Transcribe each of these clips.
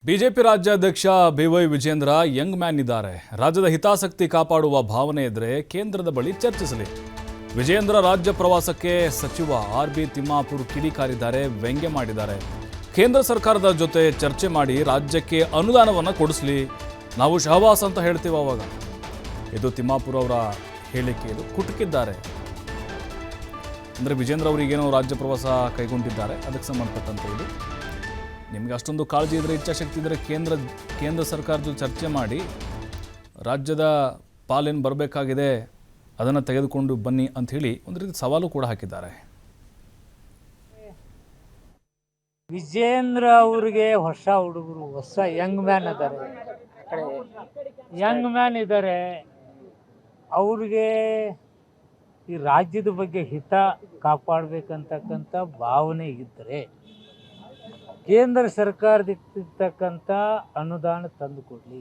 BJP ರಾಜ್ಯಾಧ್ಯಕ್ಷ B Y Vijendra Young man ಇದ್ದಾರೆ. ರಾಜ್ಯದ ಹಿತಾಸಕ್ತಿ ಕಾಪಾಡುವ ಭಾವನೆ ಇದ್ದರೆ ಕೇಂದ್ರದ ಬಳಿ ಚರ್ಚಿಸಲಿ. ವಿಜೇಂದ್ರ ರಾಜ್ಯ ಪ್ರವಾಸಕ್ಕೆ ಸಚಿವ ಆರ್.ಬಿ. ತಿಮ್ಮಾಪುರ್ ಕಿಡಿಕಾರಿದ್ದಾರೆ, ವ್ಯಂಗ್ಯ ಮಾಡಿದ್ದಾರೆ. ಕೇಂದ್ರ ಸರ್ಕಾರದ ಜೊತೆ ಚರ್ಚೆ ಮಾಡಿ ರಾಜ್ಯಕ್ಕೆ ಅನುದಾನವನ್ನು ಕೊಡಿಸಲಿ, ನಾವು ಶಹವಾಸ್ ಅಂತ ಹೇಳ್ತೀವಿ ಅವಾಗ. ಇದು ತಿಮ್ಮಾಪುರ್ ಅವರ ಹೇಳಿಕೆ. ಇದು ಕುಟುಕಿದ್ದಾರೆ. ಅಂದರೆ ವಿಜೇಂದ್ರ ಅವರಿಗೇನೋ ರಾಜ್ಯ ಪ್ರವಾಸ ಕೈಗೊಂಡಿದ್ದಾರೆ, ಅದಕ್ಕೆ ಸಂಬಂಧಪಟ್ಟಂತೆ ಇದು. ನಿಮಗೆ ಅಷ್ಟೊಂದು ಕಾಳಜಿ ಇದ್ದರೆ, ಇಚ್ಛಾಶಕ್ತಿ ಇದ್ದರೆ ಕೇಂದ್ರ ಸರ್ಕಾರದ ಚರ್ಚೆ ಮಾಡಿ ರಾಜ್ಯದ ಪಾಲೇನು ಬರಬೇಕಾಗಿದೆ ಅದನ್ನು ತೆಗೆದುಕೊಂಡು ಬನ್ನಿ ಅಂಥೇಳಿ ಒಂದು ರೀತಿ ಸವಾಲು ಕೂಡ ಹಾಕಿದ್ದಾರೆ. ವಿಜೇಂದ್ರ ಅವ್ರಿಗೆ ಹೊಸ ಹುಡುಗರು, ಹೊಸ ಯಂಗ್ ಮ್ಯಾನ್ ಇದ್ದಾರೆ, ಅವ್ರಿಗೆ ಈ ರಾಜ್ಯದ ಬಗ್ಗೆ ಹಿತ ಕಾಪಾಡಬೇಕಂತಕ್ಕಂಥ ಭಾವನೆ ಇದ್ದರೆ ಕೇಂದ್ರ ಸರ್ಕಾರದಿರ್ತಕ್ಕಂಥ ಅನುದಾನ ತಂದು ಕೊಡಲಿ.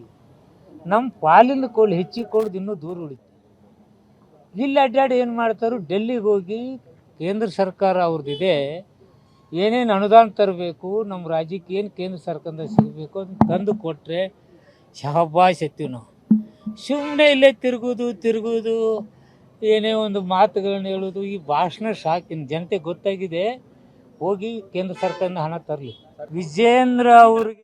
ನಮ್ಮ ಪಾಲಿನ ಕೋಲು ಹೆಚ್ಚಿಗೆ ಕೊಡೋದು ಇನ್ನೂ ದೂರ ಉಳಿತು. ಇಲ್ಲಿ ಅಡ್ಡಾಡಿ ಏನು ಮಾಡ್ತಾರೋ, ಡೆಲ್ಲಿಗೆ ಹೋಗಿ ಕೇಂದ್ರ ಸರ್ಕಾರ ಅವ್ರದ್ದಿದೆ, ಏನೇನು ಅನುದಾನ ತರಬೇಕು, ನಮ್ಮ ರಾಜ್ಯಕ್ಕೆ ಏನು ಕೇಂದ್ರ ಸರ್ಕಾರದಿಂದ ಸಿಗಬೇಕು ಅದನ್ನು ತಂದು ಕೊಟ್ಟರೆ ಶಹಬ್ಬಾಸ್ ಎತ್ತೀವಿ ನಾವು. ಸುಮ್ಮನೆ ಇಲ್ಲೇ ತಿರುಗೋದು ಏನೇ ಒಂದು ಮಾತುಗಳನ್ನ ಹೇಳೋದು, ಈ ಭಾಷಣ ಸಾಕಿನ ಜನತೆ ಗೊತ್ತಾಗಿದೆ. ಹೋಗಿ ಕೇಂದ್ರ ಸರ್ಕಾರದಿಂದ ಹಣ ತರಲಿ. ವಿಜೇಂದ್ರ ಅವ್ರಿಗೆ